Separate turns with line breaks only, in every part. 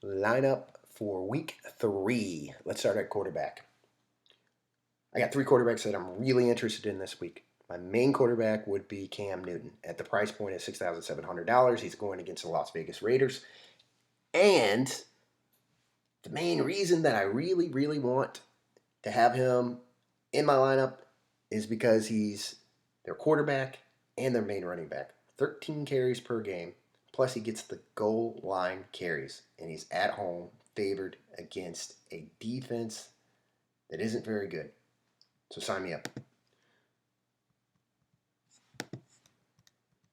Lineup for week 3. Let's start at quarterback. I got 3 quarterbacks that I'm really interested in this week. My main quarterback would be Cam Newton. At the price point of $6,700, he's going against the Las Vegas Raiders. And the main reason that I really, really want to have him in my lineup is because he's their quarterback and their main running back. 13 carries per game. Plus, he gets the goal line carries, and he's at home favored against a defense that isn't very good. So sign me up.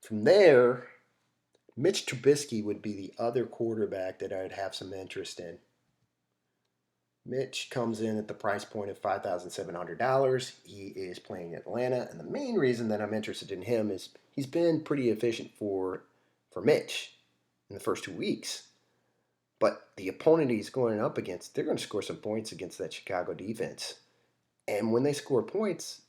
From there, Mitch Trubisky would be the other quarterback that I'd have some interest in. Mitch comes in at the price point of $5,700. He is playing Atlanta, and the main reason that I'm interested in him is he's been pretty efficient for Mitch in the first 2 weeks. But the opponent he's going up against, they're going to score some points against that Chicago defense. And when they score points,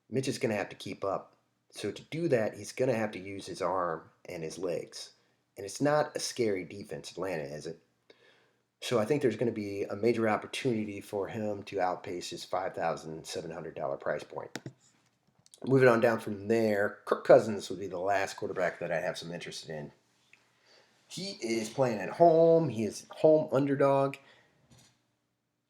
Mitch is going to have to keep up. So to do that, he's going to have to use his arm and his legs. And it's not a scary defense, Atlanta, is it? So I think there's going to be a major opportunity for him to outpace his $5,700 price point. Moving on down from there, Kirk Cousins would be the last quarterback that I have some interest in. He is playing at home. He is home underdog.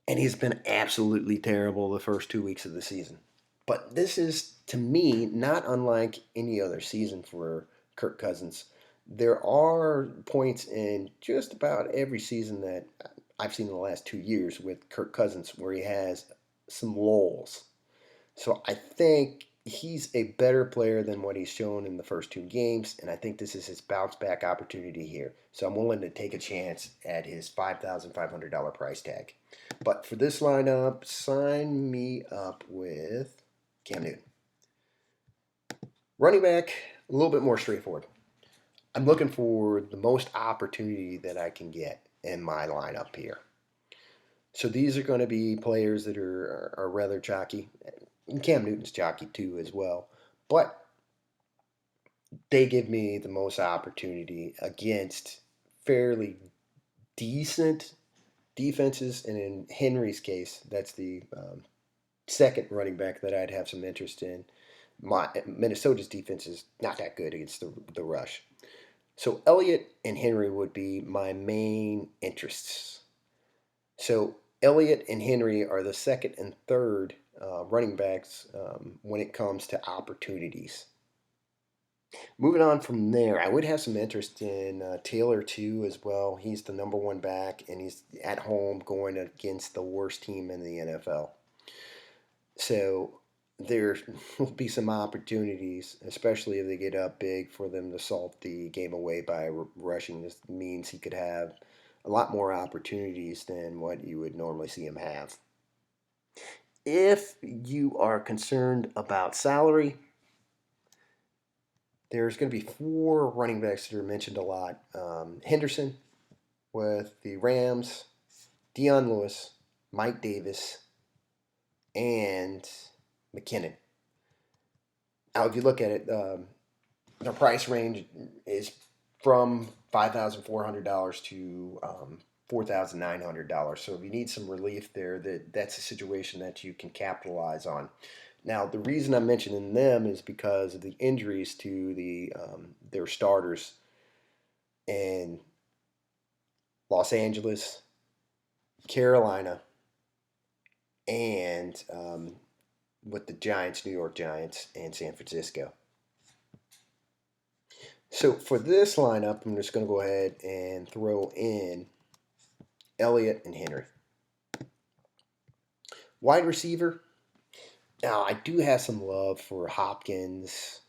And he's been absolutely terrible the first 2 weeks of the season. But this is, to me, not unlike any other season for Kirk Cousins. There are points in just about every season that I've seen in the last 2 years with Kirk Cousins where he has some lulls. So I think he's a better player than what he's shown in the first 2 games, and I think this is his bounce back opportunity here. So I'm willing to take a chance at his $5,500 price tag. But for this lineup, sign me up with Cam Newton. Running back, a little bit more straightforward. I'm looking for the most opportunity that I can get in my lineup here. So these are going to be players that are rather chalky. And Cam Newton's chalky too as well. But they give me the most opportunity against fairly decent defenses. And in Henry's case, that's the second running back that I'd have some interest in. Minnesota's defense is not that good against the rush. So Elliott and Henry would be my main interests. So Elliott and Henry are the second and third running backs when it comes to opportunities. Moving on from there, I would have some interest in Taylor too as well. He's the number one back, and he's at home going against the worst team in the NFL. So there will be some opportunities, especially if they get up big, for them to salt the game away by rushing. This means he could have a lot more opportunities than what you would normally see him have. If you are concerned about salary, there's going to be 4 running backs that are mentioned a lot. Henderson with the Rams, Dion Lewis, Mike Davis, and McKinnon. Now, if you look at it, the price range is from $5,400 to $4,900. So if you need some relief there, that's a situation that you can capitalize on. Now, the reason I'm mentioning them is because of the injuries to their starters in Los Angeles, Carolina, and with the Giants, New York Giants, and San Francisco. So for this lineup, I'm just going to go ahead and throw in Elliott and Henry. Wide receiver. Now, I do have some love for Hopkins,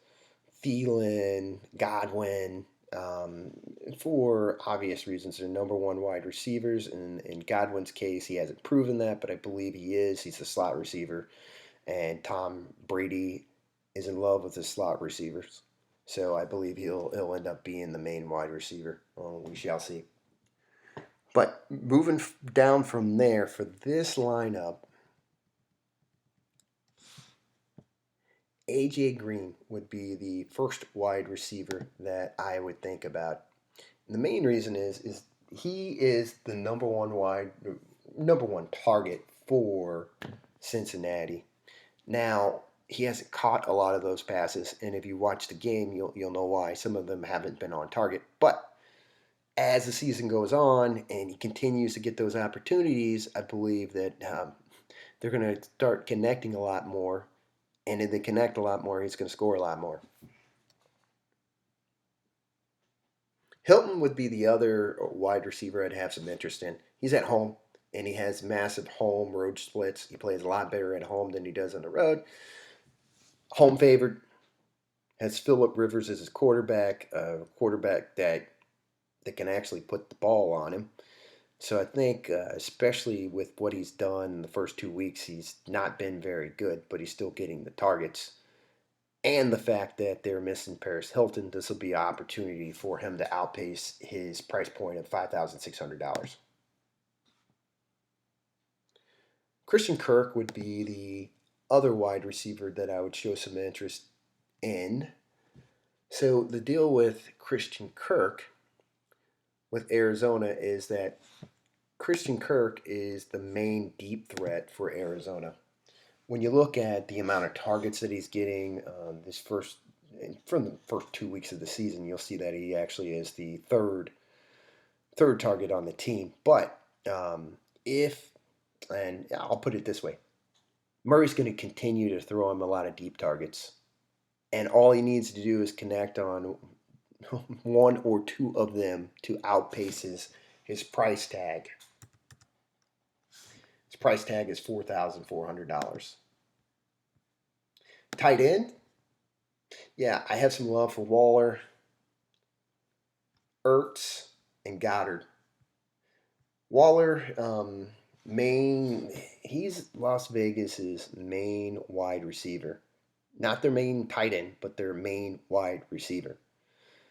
Thielen, Godwin, for obvious reasons. They're number one wide receivers. In Godwin's case, he hasn't proven that, but I believe he is. He's a slot receiver. And Tom Brady is in love with his slot receivers. So I believe he'll end up being the main wide receiver. Well, we shall see. But moving down from there, for this lineup, A.J. Green would be the first wide receiver that I would think about. And the main reason is he is the number one target for Cincinnati. Now, he hasn't caught a lot of those passes, and if you watch the game, you'll know why. Some of them haven't been on target. But as the season goes on and he continues to get those opportunities, I believe that they're going to start connecting a lot more. And if they connect a lot more, he's going to score a lot more. Hilton would be the other wide receiver I'd have some interest in. He's at home and he has massive home road splits. He plays a lot better at home than he does on the road. Home favored, has Philip Rivers as his quarterback, a quarterback that can actually put the ball on him. So I think, especially with what he's done in the first 2 weeks, he's not been very good, but he's still getting the targets. And the fact that they're missing Paris Hilton, this will be an opportunity for him to outpace his price point of $5,600. Christian Kirk would be the other wide receiver that I would show some interest in. So the deal with Christian Kirk with Arizona is that Christian Kirk is the main deep threat for Arizona. When you look at the amount of targets that he's getting from the first 2 weeks of the season, you'll see that he actually is the third target on the team. But if and I'll put it this way, Murray's going to continue to throw him a lot of deep targets, and all he needs to do is connect on one or two of them to outpace his price tag. His price tag is $4,400. Tight end, yeah, I have some love for Waller, Ertz, and Goddard. Waller, he's Las Vegas's main wide receiver. Not their main tight end, but their main wide receiver.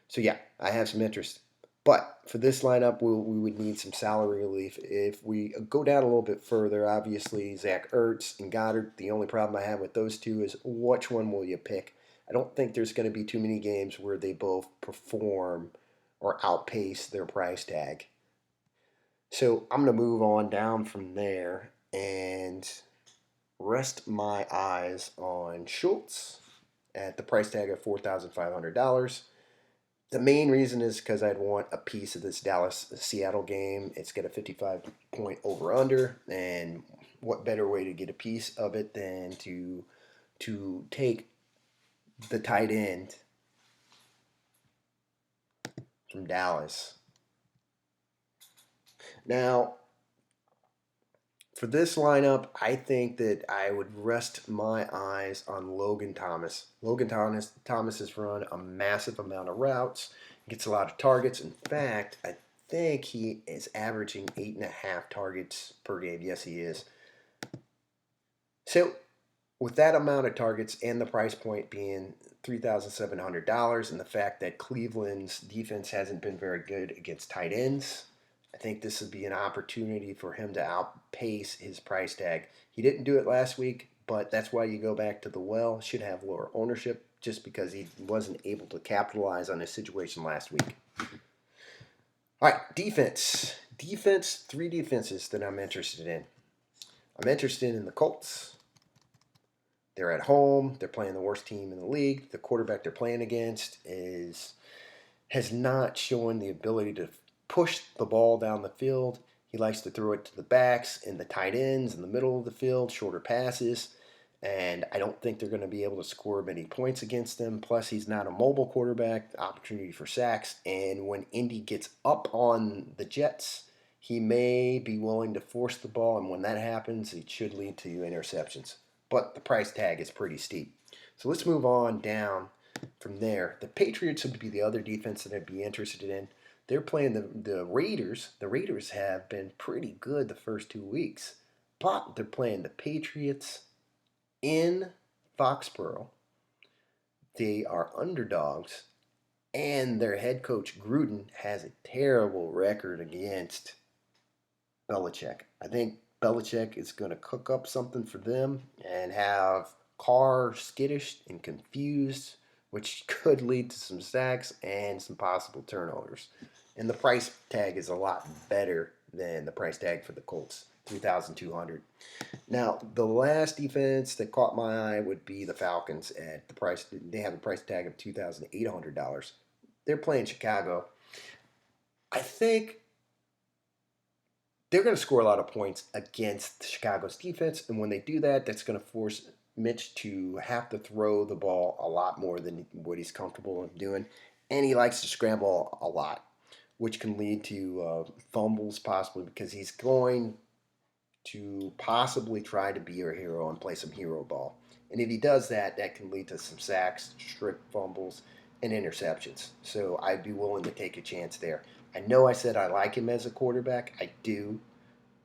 So yeah, I have some interest. But for this lineup, we would need some salary relief. If we go down a little bit further, obviously Zach Ertz and Goddard, the only problem I have with those two is which one will you pick? I don't think there's going to be too many games where they both perform or outpace their price tag. So I'm going to move on down from there and rest my eyes on Schultz at the price tag of $4,500. The main reason is because I'd want a piece of this Dallas Seattle game. It's got a 55-point over under, and what better way to get a piece of it than to take the tight end from Dallas. Now, for this lineup, I think that I would rest my eyes on Logan Thomas. Thomas has run a massive amount of routes, gets a lot of targets. In fact, I think he is averaging 8.5 targets per game. Yes, he is. So, with that amount of targets and the price point being $3,700, and the fact that Cleveland's defense hasn't been very good against tight ends, I think this would be an opportunity for him to outpace his price tag. He didn't do it last week, but that's why you go back to the well. Should have lower ownership just because he wasn't able to capitalize on his situation last week. All right, defense. Defense, three defenses that I'm interested in. I'm interested in the Colts. They're at home. They're playing the worst team in the league. The quarterback they're playing against has not shown the ability to push the ball down the field. He likes to throw it to the backs and the tight ends in the middle of the field, shorter passes. And I don't think they're going to be able to score many points against them. Plus, he's not a mobile quarterback, opportunity for sacks. And when Indy gets up on the Jets, he may be willing to force the ball. And when that happens, it should lead to interceptions. But the price tag is pretty steep. So let's move on down from there. The Patriots would be the other defense that I'd be interested in. They're playing the Raiders. The Raiders have been pretty good the first 2 weeks. But they're playing the Patriots in Foxborough. They are underdogs. And their head coach, Gruden, has a terrible record against Belichick. I think Belichick is going to cook up something for them and have Carr skittish and confused, which could lead to some sacks and some possible turnovers. And the price tag is a lot better than the price tag for the Colts, 3,200. Now, the last defense that caught my eye would be the Falcons at the price. They have a price tag of $2,800. They're playing Chicago. I think they're going to score a lot of points against Chicago's defense, and when they do that, that's going to force Mitch to have to throw the ball a lot more than what he's comfortable in doing, and he likes to scramble a lot, which can lead to fumbles possibly because he's going to possibly try to be a hero and play some hero ball. And if he does that, that can lead to some sacks, strip fumbles, and interceptions. So I'd be willing to take a chance there. I know I said I like him as a quarterback. I do.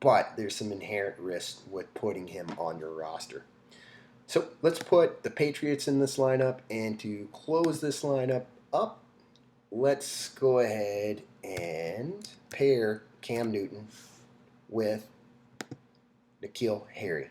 But there's some inherent risk with putting him on your roster. So let's put the Patriots in this lineup. And to close this lineup up, let's go ahead and pair Cam Newton with N'Keal Harry.